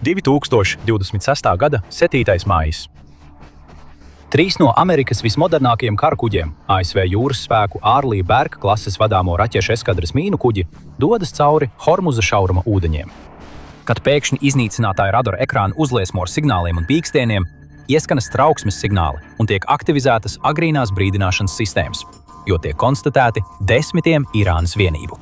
2026. gada 7. maijs. 3 no Amerikas vismodernākajiem karakuģiem, ASV jūras spēku Arleigh Burke klases vadāmo raķešu eskadras mīnu kuģi, dodas cauri Hormuza šauruma ūdeņiem. Kad pēkšņi iznīcinātāja radara ekrāna uzliesmo ar signāliem un pīkstieniem, ieskanas trauksmes signāli un tiek aktivizētas agrīnās brīdināšanas sistēmas, jo tiek konstatēti desmitiem Irānas vienību.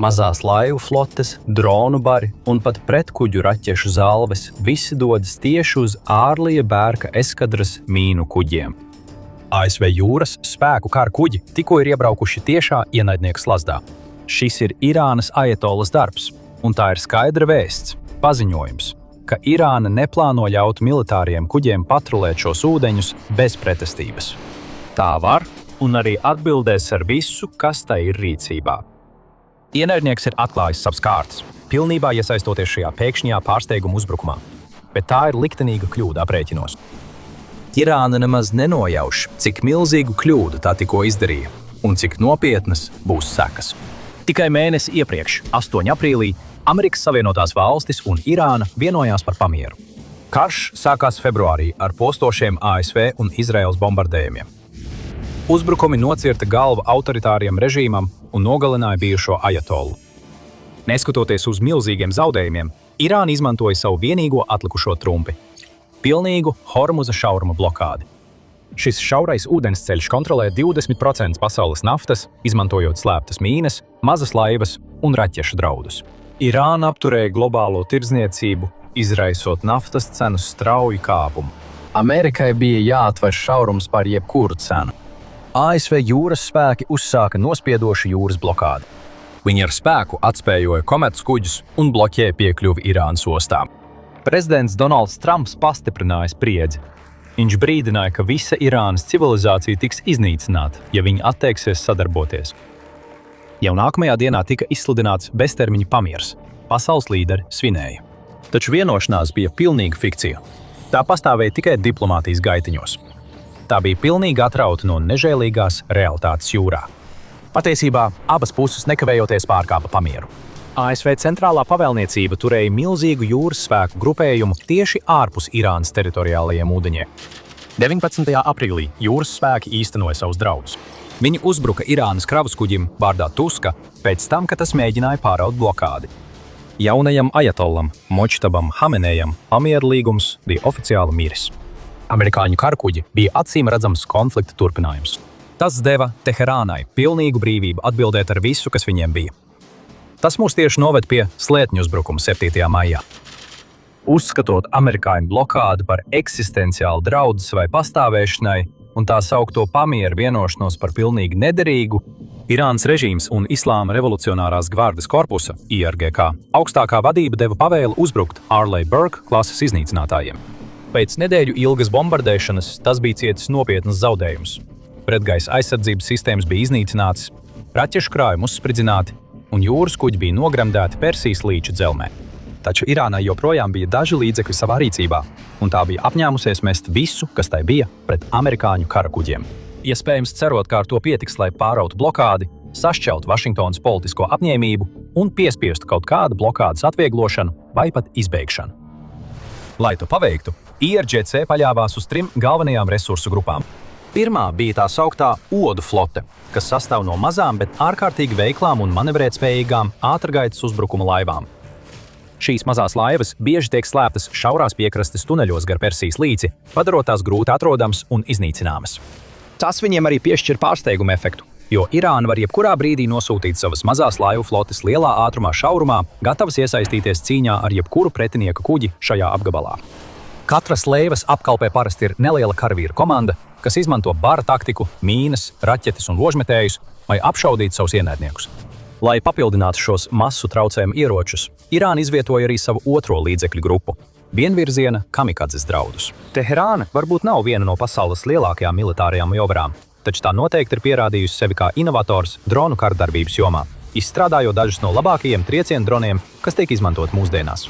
Mazās laivu flotes, dronu bari un pat pretkuģu raķešu zalves visi dodas tieši uz Arleigh Burke eskadras mīnu kuģiem. ASV jūras spēku kara kuģi tikko ir iebraukuši tiešā ienaidnieka slazdā. Šis ir Irānas ajatolas darbs, un tā ir skaidra vēsts, paziņojums, ka Irāna neplāno ļaut militāriem kuģiem patrulēt šos ūdeņus bez pretestības. Tā var un arī atbildēs ar visu, kas tai ir rīcībā. Ienaidnieks ir atklājis savas kārtas, pilnībā iesaistoties šajā pēkšņajā pārsteiguma uzbrukumā, bet tā ir liktenīga kļūda aprēķinos. Irāna nemaz nenojauš, cik milzīgu kļūdu tā tikko izdarīja un cik nopietnas būs sekas. Tikai mēnesi iepriekš, 8. aprīlī, Amerikas Savienotās Valstis un Irāna vienojās par pamieru. Karš sākās februārī ar postošiem ASV un Izraēlas bombardējumiem. Uzbrukumi nocirta galvu autoritāriem režīmam un nogalināja bijušo ajatolu. Neskatoties uz milzīgiem zaudējumiem, Irāna izmantoja savu vienīgo atlikušo trumpi – pilnīgu Hormuza šauruma blokādi. Šis šaurais ūdensceļš kontrolē 20% pasaules naftas, izmantojot slēptas mīnas, mazas laivas un raķešu draudus. Irāna apturēja globālo tirdzniecību, izraisot naftas cenu strauju kāpumu. Amerikai bija jāatver šaurums par jebkuru cenu. ASV jūras spēki uzsāka nospiedošu jūras blokādi. Viņi ar spēku atspējoja komerckuģus un bloķēja piekļuvi Irānas ostām. Prezidents Donalds Trumps pastiprināja spriedzi. Viņš brīdināja, ka visa Irānas civilizācija tiks iznīcināta, ja viņi atteiksies sadarboties. Jau nākamajā dienā tika izsludināts beztermiņa pamiers. Pasaules līderi svinēja. Taču vienošanās bija pilnīga fikcija. Tā pastāvēja tikai diplomātijas gaitiņos. Tā bija pilnīgi atrauta no nežēlīgās realitātes jūrā. Patiesībā abas puses nekavējoties pārkāpa pamieru. ASV centrālā pavēlniecība turēja milzīgu jūras spēku grupējumu tieši ārpus Irānas teritoriālajiem ūdeņiem. 19. aprīlī jūras spēki īstenoja savus draudus. Viņi uzbruka Irānas kravaskuģim vārdā Tuska pēc tam, kad tas mēģināja pāraut blokādi. Jaunajam ajatollam Močtabam Hamenejam pamieru līgums bija oficiāli miris. Amerikāņu karakuģi bija acīm redzams konflikta turpinājums. Tas deva Teherānai pilnīgu brīvību atbildēt ar visu, kas viņiem bija. Tas mūs tieši noved pie slēpņu uzbrukuma 7. maijā. Uzskatot amerikāņu blokādu par eksistenciālu draudu savai pastāvēšanai un tā saukto pamieru vienošanos par pilnīgi nederīgu, Irānas režīms un Islāma revolucionārās gvardes korpusa, IRGK, augstākā vadība deva pavēli uzbrukt Arleigh Burke klases iznīcinātājiem. Pēc nedēļu ilgas bombardēšanas tas bija cietis nopietnas zaudējums. Pretgaisa aizsardzības sistēmas bija iznīcinātas, raķešu krājumi uzspridzināti un jūras kuģi bija nogremdēti Persijas līča dzelmē. Taču Irānai joprojām bija daži līdzekļi savā rīcībā, un tā bija apņēmusies mest visu, kas tai bija, pret amerikāņu karakuģiem. Iespējams cerot, ka ar to pietiks, lai pārautu blokādi, sašķelt Vašingtonas politisko apņēmību un piespiestu kaut kādu blokādes atvieglošanu vai pat izbeigšanu. Lai to paveiktu, IRGC paļāvās uz 3 galvenajām resursu grupām. Pirmā bija tā sauktā odu flote, kas sastāv no mazām, bet ārkārtīgi veiklām un manevrētspējīgām ātrgaitas uzbrukuma laivām. Šīs mazās laivas bieži tiek slēptas šaurās piekrastes tuneļos gar Persijas līci, padarot tās grūti atrodams un iznīcināmas. Tas viņiem arī piešķir pārsteigumu efektu, jo Irāna var jebkurā brīdī nosūtīt savas mazās laivu flotes lielā ātrumā šaurumā, gatavas iesaistīties cīņā ar jebkuru pretinieka kuģi šajā apgabalā. Katras laivas apkalpē parasti ir neliela karavīru komanda, kas izmanto bara taktiku, mīnas, raķetes un ložmetējus, lai apšaudītu savus ienaidniekus. Lai papildinātu šos masu traucējumu ieročus, Irāna izvietoja arī savu otro līdzekļu grupu – vienvirziena kamikadzes draudus. Teherāna varbūt nav viena no pasaules lielākajām militārajām jovarām, taču tā noteikti ir pierādījusi sevi kā inovators dronu kardarbības jomā, izstrādājot dažus no labākajiem triecienu droniem, kas tiek izmantot mūsdienās.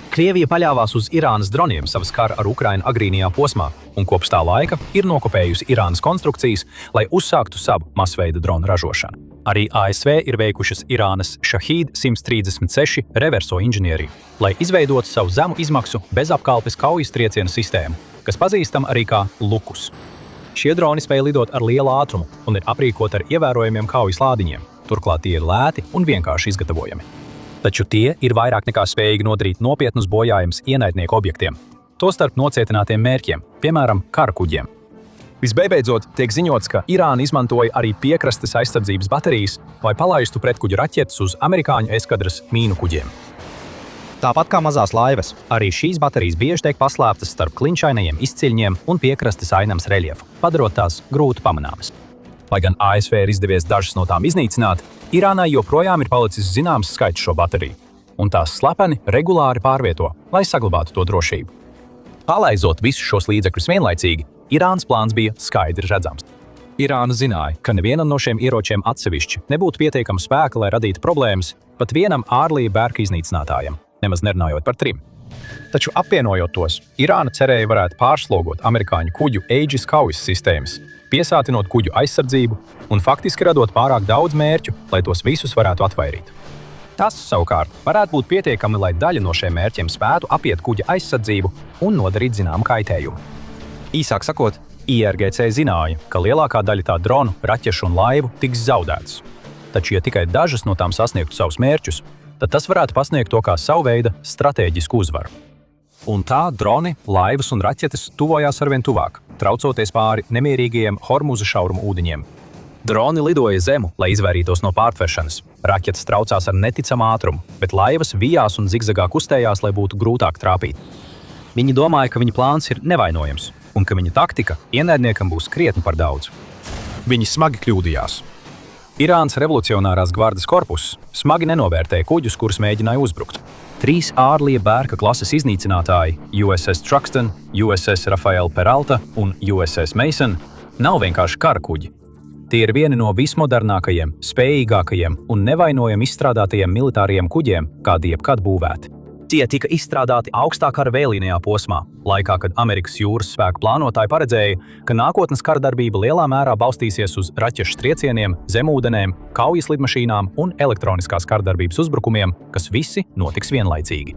Krievija paļāvās uz Irānas droniem savas kara ar Ukrainu agrīnajā posmā, un kopš tā laika ir nokopējusi Irānas konstrukcijas, lai uzsāktu savu masveida dronu ražošanu. Arī ASV ir veikušas Irānas Shahīd 136 reverso inženieriju, lai izveidotu savu zemu izmaksu bezapkalpes kaujas triecienu sistēmu, kas pazīstama arī kā Lukus. Šie droni spēj lidot ar lielu ātrumu un ir aprīkoti ar ievērojamiem kaujas lādiņiem. Turklāt tie ir lēti un vienkārši izgatavojami. Taču tie ir vairāk nekā spējīgi nodarīt nopietnus bojājumus ienaidnieku objektiem, tostarp nocietinātiem mērķiem, piemēram, karakuģiem. Visbeidzot, tiek ziņots, ka Irāna izmantoja arī piekrastes aizsardzības baterijas, lai palaistu pretkuģu raķetes uz amerikāņu eskadras mīnu kuģiem. Tāpat kā mazās laivas, arī šīs baterijas bieži tiek paslēptas starp klinšainajiem izciļņiem un piekrastes ainams reljefu, padarot tās grūti pamanāmas. Lai gan ASV ir izdevies dažas no tām iznīcināt, Irānai joprojām ir palicis zināms skaits šo bateriju, un tās slepeni regulāri pārvieto, lai saglabātu to drošību. Palaizot visus šos līdzekļus vienlaicīgi, Irānas plāns bija skaidri redzams. Irāna zināja, ka nevienam no šiem ieročiem atsevišķi nebūtu pietiekama spēka, lai radītu problēmas pat vienam ārlija bērka iznīcinātājam, nemaz nerunājot par 3. Taču apvienojot tos, Irāna cerēja varētu pārslogot amerikāņu kuģu Aegis kaujas sistēmas, piesātinot kuģu aizsardzību un faktiski radot pārāk daudz mērķu, lai tos visus varētu atvairīt. Tas, savukārt, varētu būt pietiekami, lai daļa no šiem mērķiem spētu apiet kuģa aizsardzību un nodarīt zināmu kaitējumu. Īsāk sakot, IRGC zināja, ka lielākā daļa tā dronu, raķešu un laivu tiks zaudētas. Taču, ja tikai dažas no tām sasniegtu savus mērķus, tad tas varētu pasniegt to kā savu veidu stratēģisku uzvaru. Un tā droni, laivas un raķetes tuvojās arvien tuvāk, traucoties pāri nemierīgajiem Hormuza šaurumu ūdeņiem. Droni lidoja zemu, lai izvairītos no pārtveršanas. Raķetes traucās ar neticamu ātrumu, bet laivas vijās un zigzagā kustējās, lai būtu grūtāk trāpīt. Viņi domāja, ka viņa plāns ir nevainojams un ka viņa taktika ienaidniekam būs krietni par daudz. Viņi smagi kļūdījās. Irānas revolucionārās gvardes korpuss smagi nenovērtēja kuģus, kurus mēģināja uzbrukt. 3 ārlija bērka klases iznīcinātāji USS Truxtun, USS Rafael Peralta un USS Mason nav vienkārši karakuģi. Tie ir vieni no vismodernākajiem, spējīgākajiem un nevainojami izstrādātajiem militāriem kuģiem, kādi jebkad būvēti. Tie tika izstrādāti augstā kara vēlīnajā posmā, laikā, kad Amerikas jūras spēku plānotāji paredzēja, ka nākotnes karadarbība lielā mērā balstīsies uz raķešu triecieniem, zemūdenēm, kaujas lidmašīnām un elektroniskās karadarbības uzbrukumiem, kas visi notiks vienlaicīgi.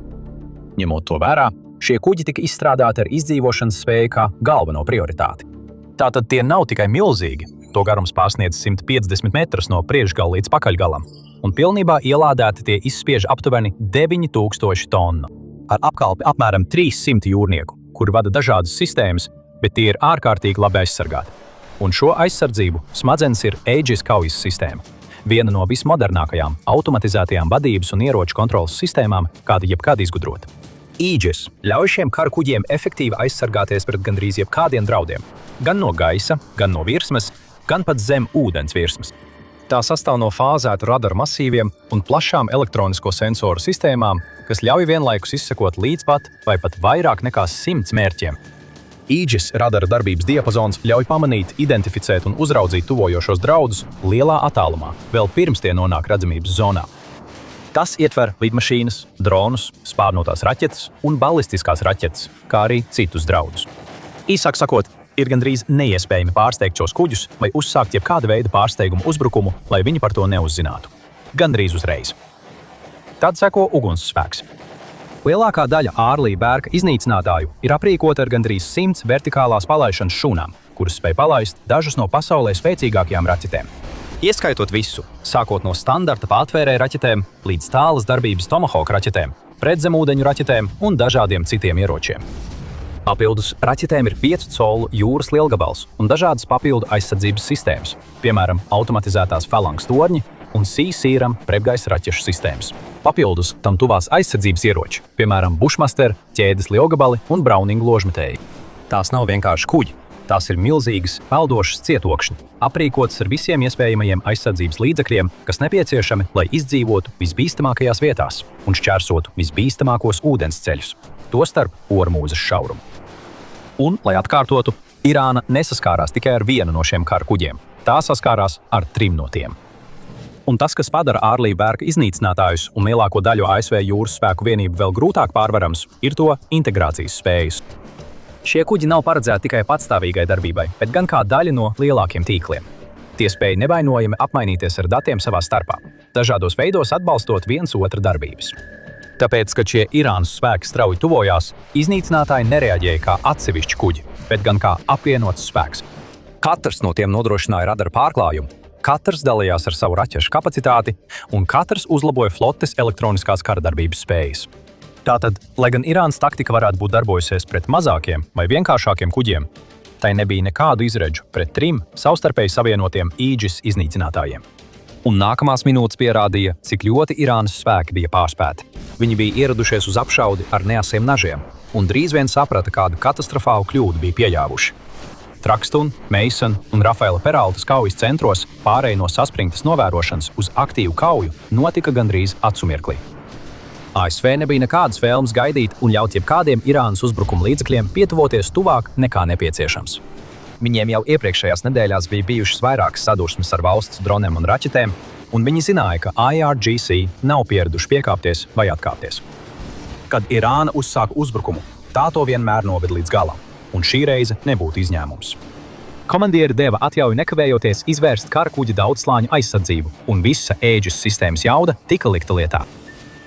Ņemot to vērā, šie kuģi tika izstrādāti ar izdzīvošanas spēju kā galveno prioritāti. Tātad tie nav tikai milzīgi, to garums pārsniedz 150 metrus no priekšgala līdz pakaļgalam, un pilnībā ielādēti tie izspiež aptuveni 9000 tonu. Ar apkalpi apmēram 300 jūrnieku, kuri vada dažādas sistēmas, bet tie ir ārkārtīgi labi aizsargāti. Un šo aizsardzību smadzenes ir Aegis kaujas sistēma, viena no vismodernākajām automatizētajām vadības un ieroču kontrolas sistēmām, kāda jebkad izgudrota. Aegis ļauj šiem karakuģiem efektīvi aizsargāties pret gandrīz jebkādiem draudiem, gan no gaisa, gan no virsmas, gan pat zem ūdens virsmas. Tā sastāv no fāzētu radaru masīviem un plašām elektronisko sensoru sistēmām, kas ļauj vienlaikus izsekot līdz pat vai pat vairāk nekā 100 mērķiem. Aegis radara darbības diapazons ļauj pamanīt, identificēt un uzraudzīt tuvojošos draudus lielā attālumā, vēl pirms tie nonāk redzamības zonā. Tas ietver lidmašīnas, dronus, spārnotās raķetes un balistiskās raķetes, kā arī citus draudus. Īsāk sakot, ir gandrīz neiespējami pārsteigt šos kuģus vai uzsākt jebkāda veida pārsteigumu uzbrukumu, lai viņi par to neuzzinātu. Gandrīz uzreiz. Tad seko ugunsspēks. Lielākā daļa ārlija bērka iznīcinātāju ir aprīkota ar gandrīz 100 vertikālās palaišanas šūnām, kuras spēj palaist dažas no pasaulē spēcīgākajām raķetēm. Ieskaitot visu, sākot no standarta pātvērēju raķetēm līdz tālas darbības Tomahawk raķetēm, pretzemūdeņu raķetēm un dažādiem citiem ieročiem. Papildus raķetēm ir 5 colu jūras lielgabals un dažādas papildu aizsardzības sistēmas, piemēram, automatizētās falangas torņi un Sea-Seram pretgaisa raķešu sistēmas. Papildus tam tuvās aizsardzības ieroči, piemēram, Bushmaster, ķēdes lielgabali un Browning ložmetēji. Tās nav vienkārši kuģi, tās ir milzīgas, peldošas cietokšņi, aprīkotas ar visiem iespējamajiem aizsardzības līdzekļiem, kas nepieciešami, lai izdzīvotu visbīstamākajās vietās un šķērsotu visbīstamākos ūdensceļus, tostarp Hormūzas šaurumu. Un, lai atkārtotu, Irāna nesaskārās tikai ar vienu no šiem kara kuģiem. Tā saskārās ar 3 no tiem. Un tas, kas padara ārlija bērka iznīcinātājus un lielāko daļu ASV jūras spēku vienību vēl grūtāk pārvarams, ir to integrācijas spējas. Šie kuģi nav paredzēti tikai patstāvīgai darbībai, bet gan kā daļa no lielākiem tīkliem. Tie spēja nevainojami apmainīties ar datiem savā starpā, dažādos veidos atbalstot viens otra darbības. Tāpēc, kad šie Irānas spēki strauji tuvojās, iznīcinātāji nereaģēja kā atsevišķi kuģi, bet gan kā apvienots spēks. Katrs no tiem nodrošināja radara pārklājumu, katrs dalījās ar savu raķešu kapacitāti, un katrs uzlaboja flotes elektroniskās karadarbības spējas. Tātad, lai gan Irānas taktika varētu būt darbojusies pret mazākiem vai vienkāršākiem kuģiem, tai nebija nekādu izredzu pret 3 savstarpēji savienotiem Īģis iznīcinātājiem. Un nākamās minūtes pierādīja, cik ļoti Irānas spēki bija pārspēti. Viņi bija ieradušies uz apšaudi ar neasiem nažiem, un drīz vien saprata, kādu katastrofālu kļūdu bija pieļāvuši. Trakstun, Meisona un Rafaela Peraltas kaujas centros pārēj no saspringtas novērošanas uz aktīvu kauju notika gandrīz acu mirklī. ASV nebija nekādas vēlmes gaidīt un ļaut jebkādiem Irānas uzbrukuma līdzekļiem pietuvoties tuvāk nekā nepieciešams. Viņiem jau iepriekšējās nedēļās bija bijušas vairākas sadursmes ar valsts droniem un raķetēm, un viņi zināja, ka IRGC nav pieraduši piekāpties vai atkāpties. Kad Irāna uzsāka uzbrukumu, tā to vienmēr noved līdz galam, un šī reize nebūtu izņēmums. Komandieri deva atļauju nekavējoties izvērst karakuģa daudzslāņu aizsardzību, un visa Ēģis sistēmas jauda tika likta lietā.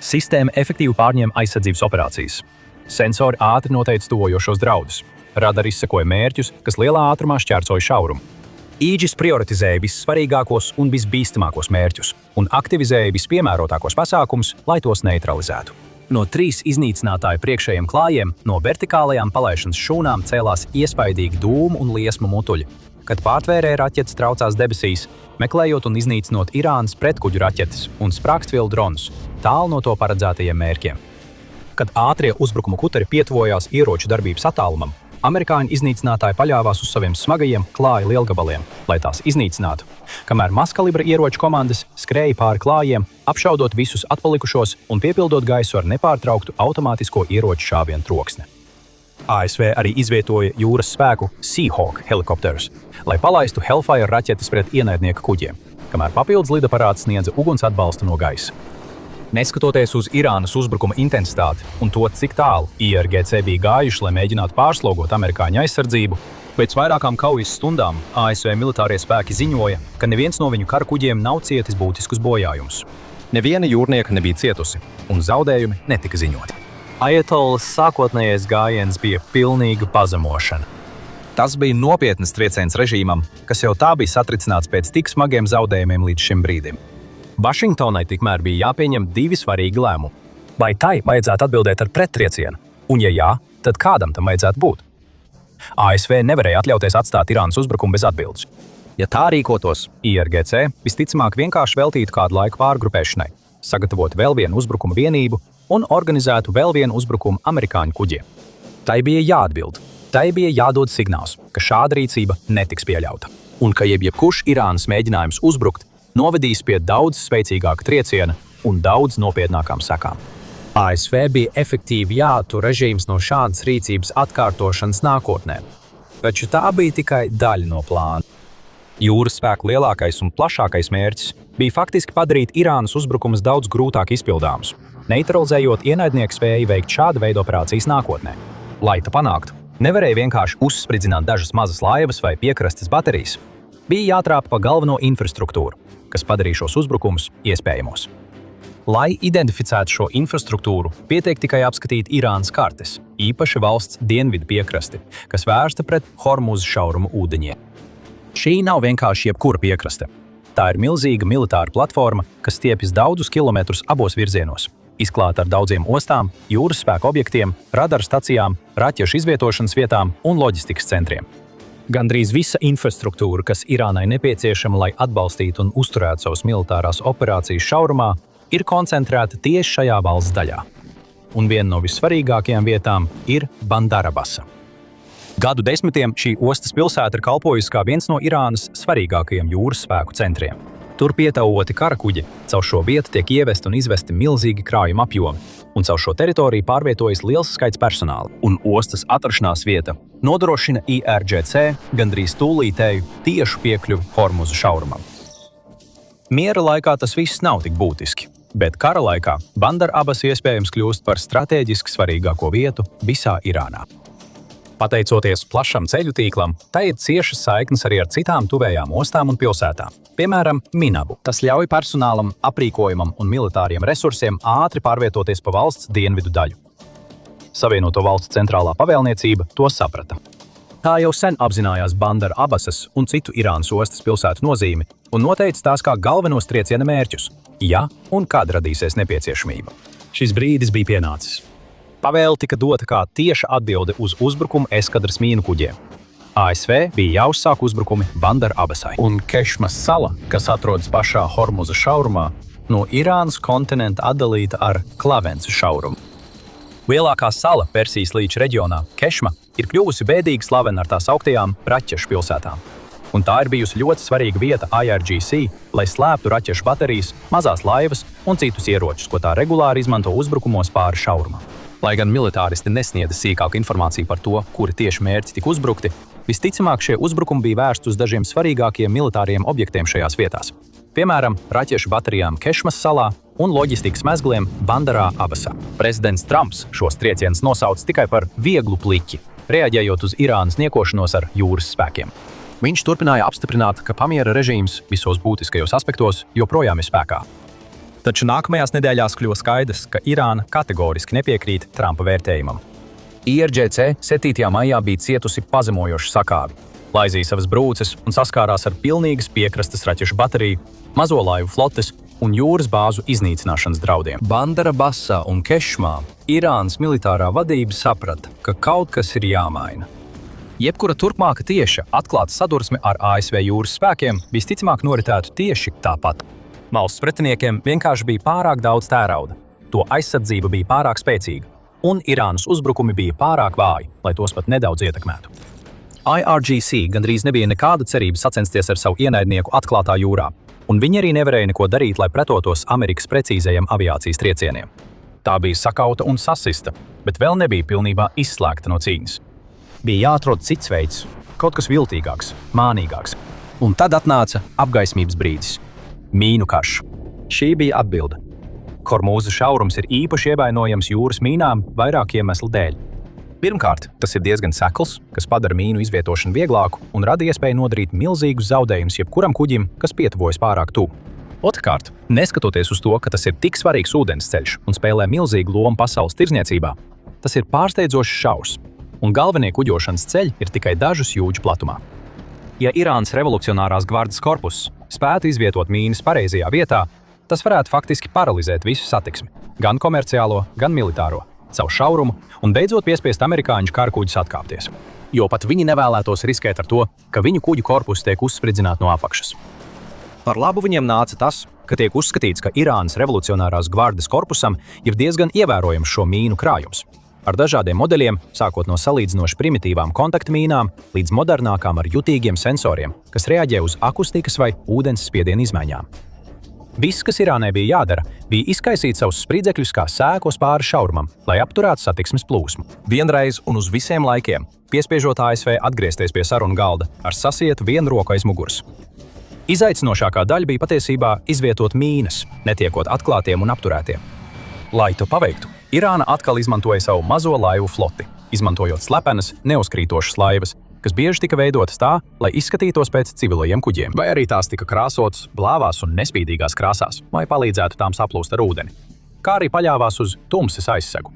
Sistēma efektīvi pārņēma aizsardzības operācijas. Sensori ātri noteica tuvojošos draudus. Radari izsekoja mērķus, kas lielā ātrumā šķērsoja šaurumu. Īģis prioritizēja vissvarīgākos un visbīstamākos mērķus un aktivizēja vispiemērotākos pasākumus, lai tos neutralizētu. No 3 iznīcinātāju priekšējiem klājiem no vertikālajām palaišanas šūnām cēlās iespaidīgi dūmu un liesmu mutuļi, kad pārtvērēja raķetes traucās debesīs, meklējot un iznīcinot Irānas pretkuģu raķetes un sprākstvielu dronus, tālu no to paredzētajiem mērķiem. Kad ātrie uzbrukuma kuteri pietuvojās ieroču darbības attālumam, amerikāņu iznīcinātāji paļāvās uz saviem smagajiem klāju lielgabaliem, lai tās iznīcinātu, kamēr mazkalibra ieroču komandas skrēja pāri klājiem, apšaudot visus atpalikušos un piepildot gaisu ar nepārtrauktu automātisko ieroču šāvienu troksni. ASV arī izvietoja jūras spēku Seahawk helikopterus, lai palaistu Hellfire raķetes pret ienaidnieku kuģiem, kamēr papildus lidaparāts sniedza uguns atbalstu no gaisa. Neskatoties uz Irānas uzbrukuma intensitāti un to, cik tālu IRGC bija gājuši, lai mēģinātu pārslogot amerikāņu aizsardzību, pēc vairākām kaujas stundām ASV militārie spēki ziņoja, ka neviens no viņu karakuģiem nav cietis būtiskus bojājumus. Neviena jūrnieka nebija cietusi, un zaudējumi netika ziņoti. Ajatolas sākotnējais gājiens bija pilnīga pazemošana. Tas bija nopietnas trieciens režīmam, kas jau tā bija satricināts pēc tik smagiem zaudējumiem līdz šim brīdim. Vašingtonai tikmēr bija jāpieņem 2 svarīgi lēmumi. Vai tai vajadzētu atbildēt ar prettriecienu? Un ja jā, tad kādam tam vajadzētu būt? ASV nevarēja atļauties atstāt Irānas uzbrukumu bez atbildes. Ja tā rīkotos, IRGC visticamāk vienkārši veltītu kādu laiku pārgrupēšanai, sagatavot vēl vienu uzbrukuma vienību un organizētu vēl vienu uzbrukumu amerikāņu kuģiem. Tai bija jāatbild. Tai bija jādod signāls, ka šāda rīcība netiks pieļauta, un ka jebkurš Irānas mēģinājums uzbrukt novedīs pie daudz spēcīgāka trieciena un daudz nopietnākām sekām. ASV bija efektīvi jāattur režīms no šādas rīcības atkārtošanas nākotnē, taču tā bija tikai daļa no plāna. Jūras spēku lielākais un plašākais mērķis bija faktiski padarīt Irānas uzbrukumus daudz grūtāk izpildāmus, neutralizējot ienaidnieku spēju veikt šāda veida operācijas nākotnē. Lai to panāktu, nevarēja vienkārši uzspridzināt dažas mazas laivas vai piekrastes baterijas. Bija jātrāpa pa galveno infrastruktūru, kas padarīja šos uzbrukumus iespējamos. Lai identificētu šo infrastruktūru, pietiek tikai apskatīt Irānas kartes, īpaši valsts dienvidu piekrasti, kas vērsta pret Hormuza šauruma ūdeņiem. Šī nav vienkārši jebkura piekraste. Tā ir milzīga militāra platforma, kas stiepjas daudzus kilometrus abos virzienos, izklāta ar daudziem ostām, jūras spēku objektiem, radaru stacijām, raķešu izvietošanas vietām un loģistikas centriem. Gandrīz visa infrastruktūra, kas Irānai nepieciešama, lai atbalstītu un uzturētu savas militārās operācijas šaurumā, ir koncentrēta tieši šajā valsts daļā. Un viena no vissvarīgākajām vietām ir Bandarabasa. Gadu desmitiem šī ostas pilsēta ir kalpojusi kā viens no Irānas svarīgākajiem jūras spēku centriem. Tur pietavoti karakuģi, caur šo vietu tiek ievesti un izvesti milzīgi krājuma apjomi, un caur šo teritoriju pārvietojas liels skaits personāla, un ostas atrašanās vieta nodrošina IRGC gandrīz tūlītēju tiešu piekļuvi Hormuza šaurumam. Miera laikā tas viss nav tik būtiski, bet kara laikā Bandarabasa iespējams kļūst par stratēģiski svarīgāko vietu visā Irānā. Pateicoties plašam ceļu tīklam, tai ir ciešas saiknes arī ar citām tuvējām ostām un pilsētām, piemēram, Minabu. Tas ļauj personālam, aprīkojumam un militāriem resursiem ātri pārvietoties pa valsts dienvidu daļu. Savienoto valstu centrālā pavēlniecība to saprata. Tā jau sen apzinājās Bandar Abasas un citu Irānas ostas pilsētu nozīmi un noteica tās kā galvenos trieciena mērķus, ja un kad radīsies nepieciešamība. Šis brīdis bija pienācis. Pavēle tika dota kā tieša atbilde uz uzbrukumu eskadras mīnu kuģiem. ASV bija jāuzsāk uzbrukumi Bandar Abasai. Un Kešmas sala, kas atrodas pašā Hormuza šaurumā, no Irānas kontinenta atdalīta ar Klavensa šaurumu. Lielākā sala Persijas līča reģionā, Kešma, ir kļuvusi bēdīgi slavena ar tās augtajām raķešu pilsētām. Un tā ir bijusi ļoti svarīga vieta IRGC, lai slēptu raķešu baterijas, mazās laivas un citus ieročus, ko tā regulāri izmanto uzbrukumos pāri šaurumam. Lai gan militāristi nesniedza sīkāku informāciju par to, kuri tieši mērķi tika uzbrukti, visticamāk šie uzbrukumi bija vērsti uz dažiem svarīgākiem militāriem objektiem šajās vietās. Piemēram, raķešu baterijām Kešmas salā un loģistikas mezgliem Bandarā Abasā. Prezidents Trumps šos triecienus nosauca tikai par vieglu pliķi, reaģējot uz Irānas niekošanos ar jūras spēkiem. Viņš turpināja apstiprināt, ka pamiera režīms visos būtiskajos aspektos joprojām ir spēkā. Taču nākamajās nedēļās kļuva skaidrs, ka Irāna kategoriski nepiekrīt Trumpa vērtējumam. IRGC 7. maijā bija cietusi pazemojošu sakāvi, laizīja savas brūces un saskārās ar pilnīgas piekrastes raķešu bateriju, mazo laivu flotes un jūras bāzu iznīcināšanas draudiem. Bandara Abasā un Kešmā Irānas militārā vadība saprata, ka kaut kas ir jāmaina. Jebkura turpmāka tieša atklāta sadursme ar ASV jūras spēkiem visticamāk noritētu tieši tāpat. Valsts pretiniekiem vienkārši bija pārāk daudz tērauda, to aizsardzība bija pārāk spēcīga, un Irānas uzbrukumi bija pārāk vāji, lai tos pat nedaudz ietekmētu. IRGC gandrīz nebija nekāda cerība sacensties ar savu ienaidnieku atklātā jūrā, un viņi arī nevarēja neko darīt, lai pretotos Amerikas precīzajiem aviācijas triecieniem. Tā bija sakauta un sasista, bet vēl nebija pilnībā izslēgta no cīņas. Bija jāatrod cits veids, kaut kas viltīgāks, mānīgāks, un tad atnāca apgaismības brīdis. Mīnu karš. Šī bija atbilde. Hormuza šaurums ir īpaši ievainojams jūras mīnām vairāku iemeslu dēļ. Pirmkārt, tas ir diezgan sekls, kas padara mīnu izvietošanu vieglāku un rada iespēju nodarīt milzīgus zaudējumus jebkuram kuģim, kas pietuvojas pārāk tuvu. Otrkārt, neskatoties uz to, ka tas ir tik svarīgs ūdensceļš un spēlē milzīgu lomu pasaules tirdzniecībā, tas ir pārsteidzošs šaurs, un galvenie kuģošanas ceļi ir tikai dažus jūdžu platumā. Ja Irānas revolucionārās gvardes korpus spētu izvietot mīnas pareizajā vietā, tas varētu faktiski paralizēt visu satiksmi, gan komerciālo, gan militāro, caur šaurumu un beidzot piespiest amerikāņu karkuģus atkāpties. Jo pat viņi nevēlētos riskēt ar to, ka viņu kuģu korpus tiek uzspridzināti no apakšas. Par labu viņiem nāca tas, ka tiek uzskatīts, ka Irānas revolucionārās gvardes korpusam ir diezgan ievērojams šo mīnu krājums. Ar dažādiem modeļiem, sākot no salīdzinoši primitīvām kontaktmīnām līdz modernākām ar jutīgiem sensoriem, kas reaģē uz akustikas vai ūdens spiediena izmaiņām. Viss, kas Irānai bija jādara, bija izkaisīt savus spridzekļus kā sēkos pāri šaurumam, lai apturētu satiksmes plūsmu. Vienreiz un uz visiem laikiem, piespiežot ASV atgriezties pie sarunu galda ar sasietu vienu roku aiz muguras. Izaicinošākā daļa bija patiesībā izvietot mīnas, netiekot atklātiem un apturētiem. Lai to paveiktu, Irāna atkal izmantoja savu mazo laivu floti, izmantojot slepenas, neuzkrītošas laivas, kas bieži tika veidotas tā, lai izskatītos pēc civilajiem kuģiem, vai arī tās tika krāsotas blāvās un nespīdīgās krāsās, lai palīdzētu tām saplūst ar ūdeni, kā arī paļāvās uz tumsas aizsegu.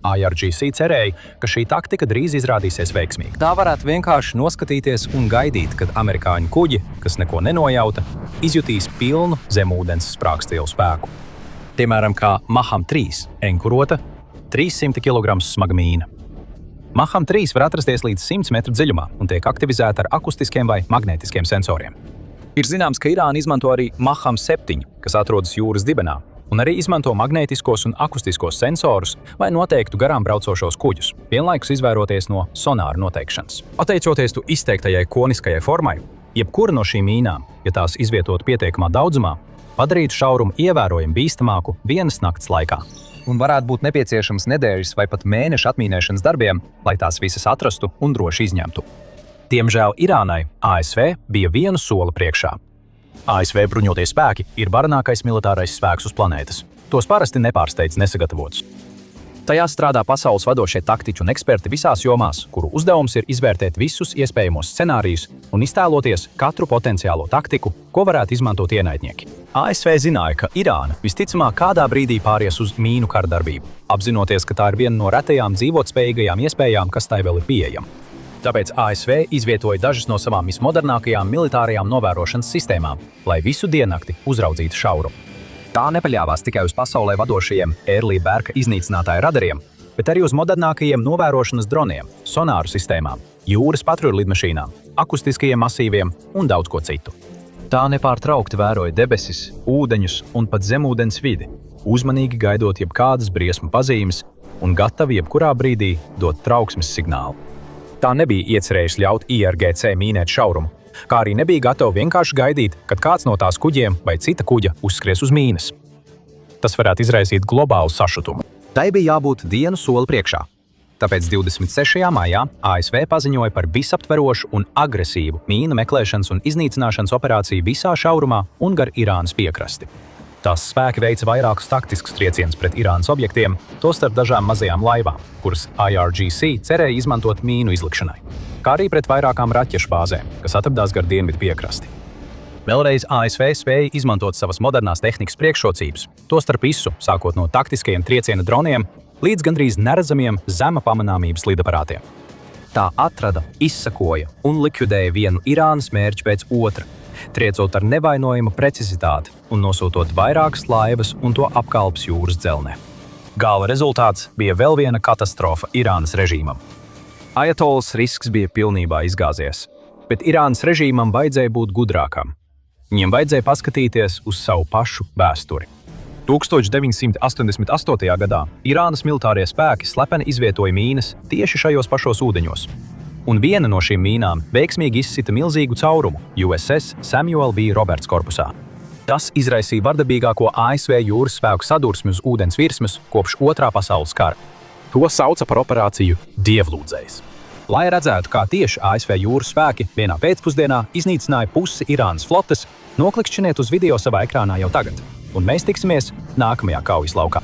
IRGC cerēja, ka šī taktika drīz izrādīsies veiksmīga. Tā varētu vienkārši noskatīties un gaidīt, kad amerikāņu kuģi, kas neko nenojauta, izjutīs pilnu zemūdens sprāgstvielu spēku. Piemēram, kā Maham 3 enkurota 300 kg smaga mīna. Maham 3 var atrasties līdz 100 metru dziļumā un tiek aktivizēta ar akustiskiem vai magnētiskiem sensoriem. Ir zināms, ka Irāna izmanto arī Maham 7, kas atrodas jūras dibenā, un arī izmanto magnētiskos un akustiskos sensorus, lai noteiktu garām braucošos kuģus, vienlaikus izvairoties no sonāra noteikšanas. Pateicoties tu izteiktajai koniskajai formai, jebkura no šīm mīnām, ja tās izvietot pietiekamā daudzumā, padarītu šaurumu ievērojami bīstamāku vienas nakts laikā. Un varētu būt nepieciešams nedēļas vai pat mēneša atmīnēšanas darbiem, lai tās visas atrastu un droši izņemtu. Diemžēl Irānai ASV bija vienu soli priekšā. ASV bruņotie spēki ir varenākais militārais spēks uz planētas. Tos parasti nepārsteidz nesagatavots. Tajā strādā pasaules vadošie taktiķi un eksperti visās jomās, kuru uzdevums ir izvērtēt visus iespējamos scenārijus un iztēloties katru potenciālo taktiku, ko varētu izmantot ienaidnieki. ASV zināja, ka Irāna visticamāk kādā brīdī pāries uz mīnu kardarbību, apzinoties, ka tā ir viena no retajām dzīvotspējīgajām iespējām, kas tai vēl ir pieejama. Tāpēc ASV izvietoja dažas no savām vismodernākajām militārajām novērošanas sistēmām, lai visu diennakti uzraudzītu šaurumu. Tā nepaļāvās tikai uz pasaulē vadošajiem Early Berka iznīcinātāju radariem, bet arī uz modernākajiem novērošanas droniem, sonāru sistēmām, jūras patruļu lidmašīnām, akustiskajiem masīviem un daudz ko citu. Tā nepārtraukti vēroja debesis, ūdeņus un pat zemūdens vidi, uzmanīgi gaidot jebkādas briesmu pazīmes un gatavi jebkurā brīdī dot trauksmes signālu. Tā nebija iecerējusi ļaut IRGC mīnēt šaurumu, kā arī nebija gatava vienkārši gaidīt, kad kāds no tās kuģiem vai cita kuģa uzskries uz mīnas. Tas varētu izraisīt globālu sašutumu. Tai bija jābūt dienu soli priekšā. Tāpēc 26. maijā ASV paziņoja par visaptverošu un agresīvu mīnu meklēšanas un iznīcināšanas operāciju visā šaurumā un gar Irānas piekrasti. Tās spēki veica vairākus taktiskus triecienus pret Irānas objektiem, tostarp dažām mazajām laivām, kuras IRGC cerēja izmantot mīnu izlikšanai, kā arī pret vairākām raķešu bāzēm, kas atradās gar dienvidu piekrasti. Vēlreiz ASV spēja izmantot savas modernās tehnikas priekšrocības, tostarp visu, sākot no taktiskajiem trieciena droniem līdz gandrīz neredzamiem zema pamanāmības lidaparātiem. Tā atrada, izsakoja un likvidēja vienu Irānas mērķi pēc otra, triecot ar nevainojamu precizitāti un nosūtot vairākas laivas un to apkalpes jūras dzelnē. Gala rezultāts bija vēl viena katastrofa Irānas režīmam. Ajatolas risks bija pilnībā izgāzies, bet Irānas režīmam vajadzēja būt gudrākam. Viņiem vajadzēja paskatīties uz savu pašu vēsturi. 1988. gadā Irānas militārie spēki slepeni izvietoja mīnas tieši šajos pašos ūdeņos, un viena no šīm mīnām veiksmīgi izsita milzīgu caurumu USS Samuel B. Roberts korpusā. Tas izraisīja vardarbīgāko ASV jūras spēku sadursmi uz ūdens virsmas kopš Otrā pasaules kara. To sauca par operāciju Dievlūdzējs. Lai redzētu, kā tieši ASV jūras spēki vienā pēcpusdienā iznīcināja pusi Irānas flotes, noklikšķiniet uz video savā ekrānā jau tagad, un mēs tiksimies nākamajā kaujas laukā.